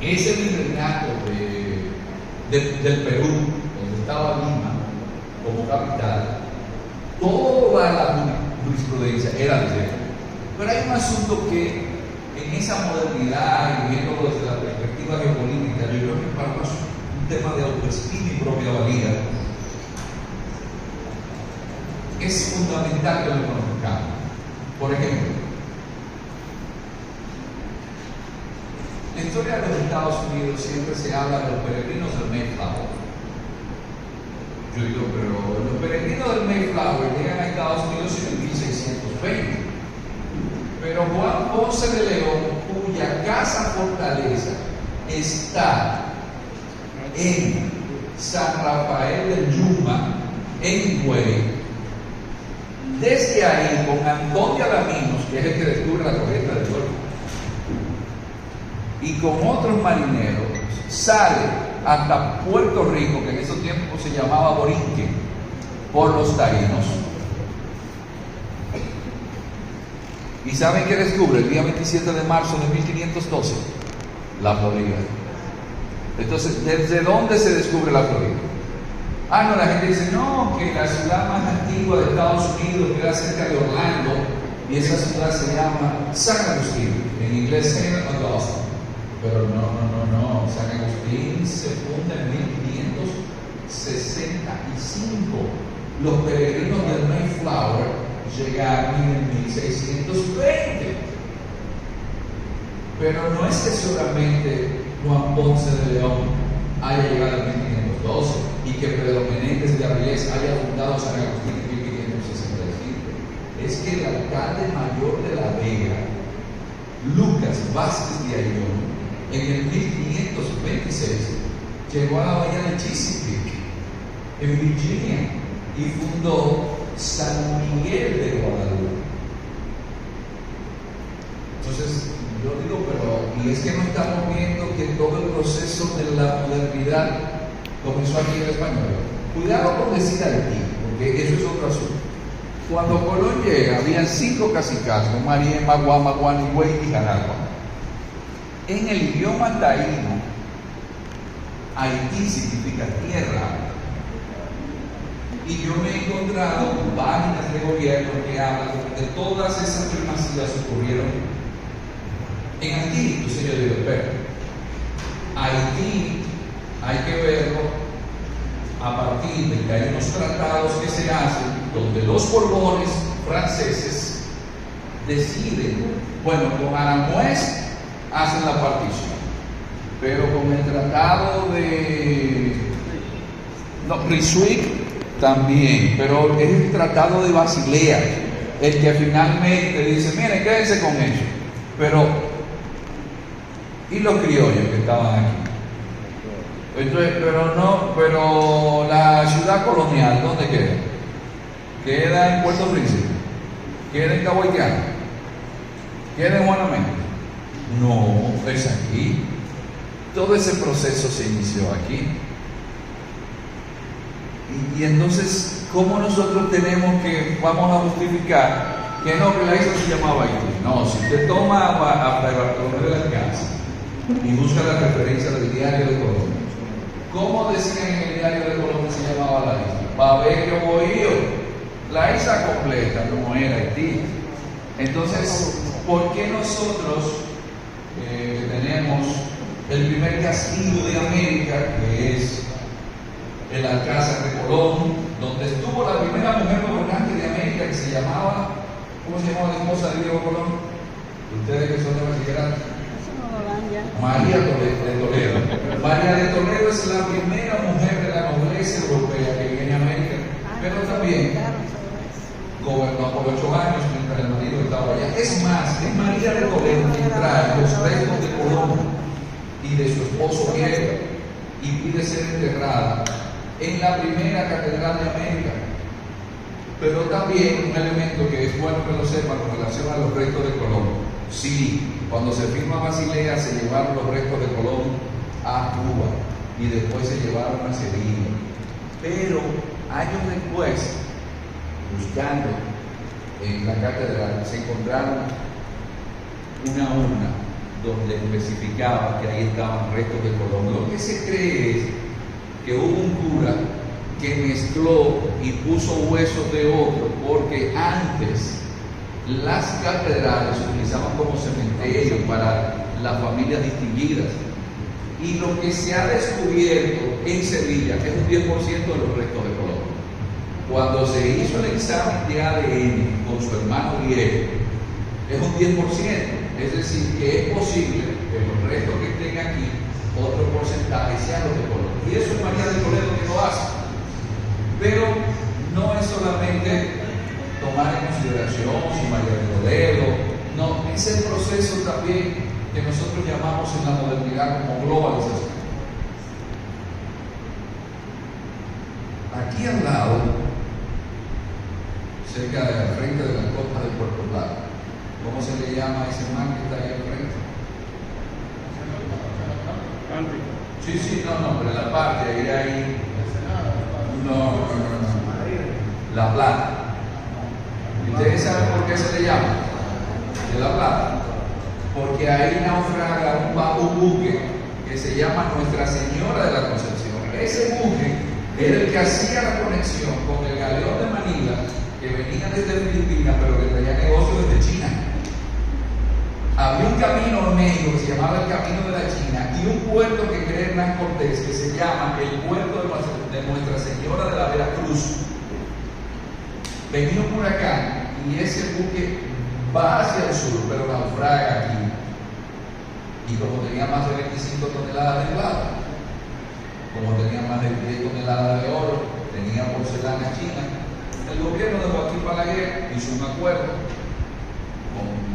ese virreinato del Perú, donde estaba Lima como capital, toda la jurisprudencia era de derecho. Pero hay un asunto que en esa modernidad y viéndolo desde la perspectiva geopolítica, yo creo que para nosotros un tema de autoestima y propia valía es fundamental que lo conozcamos. Por ejemplo, en la historia de los Estados Unidos siempre se habla de los peregrinos del Mayflower. Yo digo, pero los peregrinos del Mayflower llegan a Estados Unidos en el 1620. Pero Juan Ponce de León, cuya casa fortaleza está en San Rafael del Yuma, en Higüey, desde ahí, con Antonio Alaminos, que es el que descubre la torreta del Golfo, y con otros marineros, sale hasta Puerto Rico, que en esos tiempos se llamaba Borinque, por los taínos. ¿Y saben qué descubre el día 27 de marzo de 1512? La Florida. Entonces, ¿desde dónde se descubre la Florida? No, la gente dice, no, que la ciudad más antigua de Estados Unidos queda cerca de Orlando, y esa ciudad se llama San Agustín, en inglés Saint Augustine. Pero no, San Agustín se funda en 1565. Los peregrinos del Mayflower llegaron en el 1620. Pero no es que solamente Juan Ponce de León haya llegado en 1512 y que Pedro Menéndez de Avilés haya fundado San Agustín en 1565. Es que el alcalde mayor de La Vega, Lucas Vázquez de Ayllón, en el 1526 llegó a la bahía de Chesapeake, en Virginia, y fundó San Miguel de Guadalupe. Entonces, yo digo, pero, y es que no estamos viendo que todo el proceso de la modernidad comenzó aquí en español. Cuidado con decir Haití, porque eso es otro asunto. Cuando Colón llega, habían 5 cacicazgos: Marién, Maguá, Maguán, Higüey y Jaragua. En el idioma taíno, Haití significa tierra. Y yo me he encontrado páginas de gobierno que hablan de todas esas primacías ocurrieron en Haití. Entonces yo digo, espera, Haití hay que verlo a partir de que hay unos tratados que se hacen donde los Borbones franceses deciden, bueno, con Aranjuez hacen la partición, pero con el tratado de Ryswick también, pero es el tratado de Basilea el que finalmente dice, miren, quédense con ellos. Pero ¿y los criollos que estaban aquí? Entonces, pero la ciudad colonial, ¿dónde queda? Queda en Puerto Príncipe, queda en Cabo Haitiano, queda en Juana Méndez. No, es aquí. Todo ese proceso se inició aquí. Y entonces, ¿cómo nosotros vamos a justificar que no, que la isla se llamaba Haití? No, si usted toma a Fray Bartolomé de las Casas y busca la referencia del diario de Colombia, ¿cómo decían en el diario de Colombia que se llamaba la isla? Babello Bohío, la isla completa, como era Haití. Entonces, ¿por qué nosotros tenemos el primer castillo de América, que es el Alcázar de Colón, donde estuvo la primera mujer gobernante de América, que se llamaba, ¿cómo se llamaba la esposa de Diego Colón? Ustedes que son de bachillerato. María de Toledo. María de Toledo es la primera mujer de la nobleza europea que viene a América, pero también gobernó por 8 años mientras el marido estaba allá. Es más, es María de Toledo quien trae los restos de Colón y de su esposo Diego y pide ser enterrada en la primera catedral de América. Pero también un elemento que es bueno que lo sepan con relación a los restos de Colón. Sí, cuando se firma Basilea se llevaron los restos de Colón a Cuba y después se llevaron a Sevilla. Pero años después, buscando en la catedral, se encontraron una urna donde especificaba que ahí estaban restos de Colón. Lo que se cree es que hubo un cura que mezcló y puso huesos de otro, porque antes las catedrales se utilizaban como cementerio para las familias distinguidas. Y lo que se ha descubierto en Sevilla es un 10% de los restos de Colón. Cuando se hizo el examen de ADN con su hermano Diego, es un 10%. Es decir, que es posible que los restos que estén aquí, otro porcentaje sean los de Colón. Y eso es María de Toledo que lo hace. Pero no es solamente tomar en consideración si María de Toledo, no, es el proceso también que nosotros llamamos en la modernidad como globalización. Aquí al lado, cerca de la frente de la costa de Puerto Plata, ¿cómo se le llama a ese mar que está ahí al frente? Sí, no, pero en la parte, ahí hay... No. La Plata. ¿Ustedes saben por qué se le llama de La Plata? Porque ahí naufraga un buque que se llama Nuestra Señora de la Concepción. Ese buque era el que hacía la conexión con el galeón de Manila, que venía desde Filipinas, pero que traía negocios desde China. Había un camino medio que se llamaba el Camino de la China y un puerto que crea Hernán Cortés que se llama el puerto de Nuestra Señora de la Veracruz. Venía un huracán y ese buque va hacia el sur, pero naufraga aquí. Y como tenía más de 25 toneladas de plata, como tenía más de 10 toneladas de oro, tenía porcelana china, el gobierno de Joaquín Balaguer hizo un acuerdo con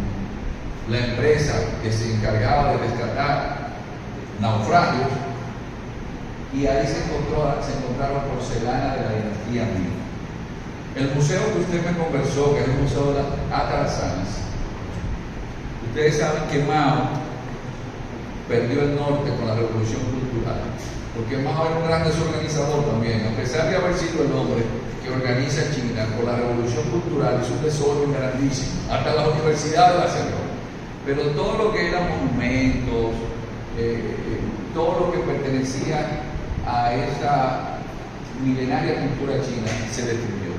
la empresa que se encargaba de rescatar naufragios, y ahí se encontraron porcelana de la dinastía Ming. El museo que usted me conversó, que es el Museo de las Atarazanas, ustedes saben que Mao perdió el norte con la Revolución Cultural, porque Mao era un gran desorganizador también, a pesar de haber sido el hombre que organiza China, con la Revolución Cultural hizo un desorden grandísimo, hasta las universidades la cerró. Pero todo lo que eran monumentos, todo lo que pertenecía a esa milenaria cultura china se destruyó.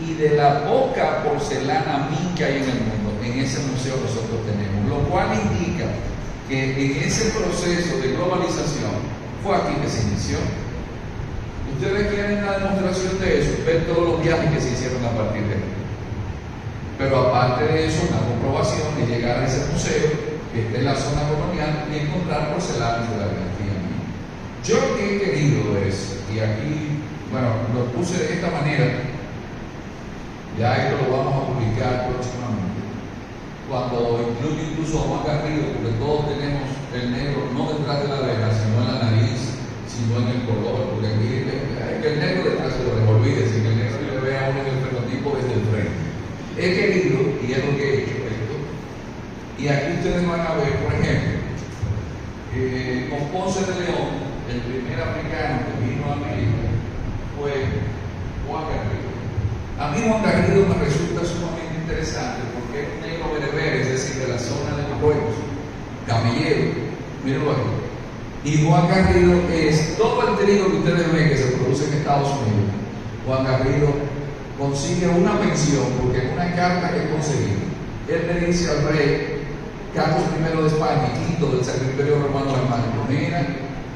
Y de la poca porcelana Ming que hay en el mundo, en ese museo nosotros tenemos, lo cual indica que en ese proceso de globalización fue aquí que se inició. Ustedes quieren una demostración de eso, ver todos los viajes que se hicieron a partir de aquí. Pero aparte de eso, una comprobación de llegar a ese museo que está en la zona colonial y encontrar porcelanas de la dinastía Ming. Yo lo que he querido es, y aquí, bueno, lo puse de esta manera, ya esto lo vamos a publicar próximamente, cuando incluye incluso a Juan Garrido, porque todos tenemos el negro no detrás de la oreja, sino en la nariz, sino en el color, porque aquí el negro detrás se lo olvídese, que el negro le vea a uno en el fenotipo desde el frente. He querido, y es lo que he hecho esto, y aquí ustedes van a ver, por ejemplo, con Ponce de León, el primer africano que vino a América fue Juan Garrido. A mí Juan Garrido me resulta sumamente interesante porque es un negro bereber, es decir, de la zona de Marruecos, camillero, mírenlo aquí. Y Juan Garrido es todo el trigo que ustedes ven que se produce en Estados Unidos. Juan Garrido consigue una pensión porque en una carta que conseguí, él le dice al rey Carlos I de España, quinto del Sacro Imperio Romano Germánico: mira,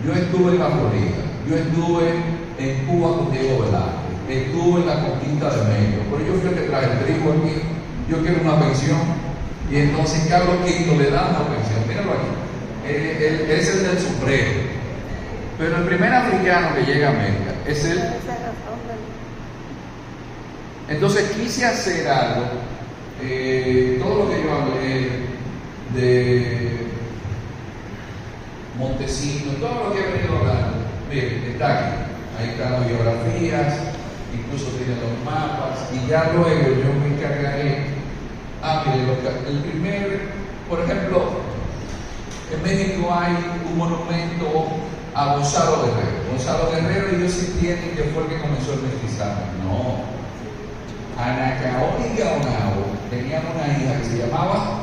yo estuve en la Florida, yo estuve en Cuba con Diego Velázquez, estuve en la conquista de México, pero yo fui el que traje el trigo aquí, yo quiero una pensión. Y entonces Carlos V le da una pensión, míralo aquí, él es el del sombrero. Pero el primer africano que llega a América es él. Entonces quise hacer algo, todo lo que yo hablé de Montesinos, todo lo que he venido hablando, miren, está aquí, ahí están las biografías, incluso tienen los mapas, y ya luego yo me encargaré. Miren, el primer, por ejemplo, en México hay un monumento a Gonzalo Guerrero. Gonzalo Guerrero, ellos entienden que fue el que comenzó el mestizaje. No. Anacaón y Gaonao tenían una hija que se llamaba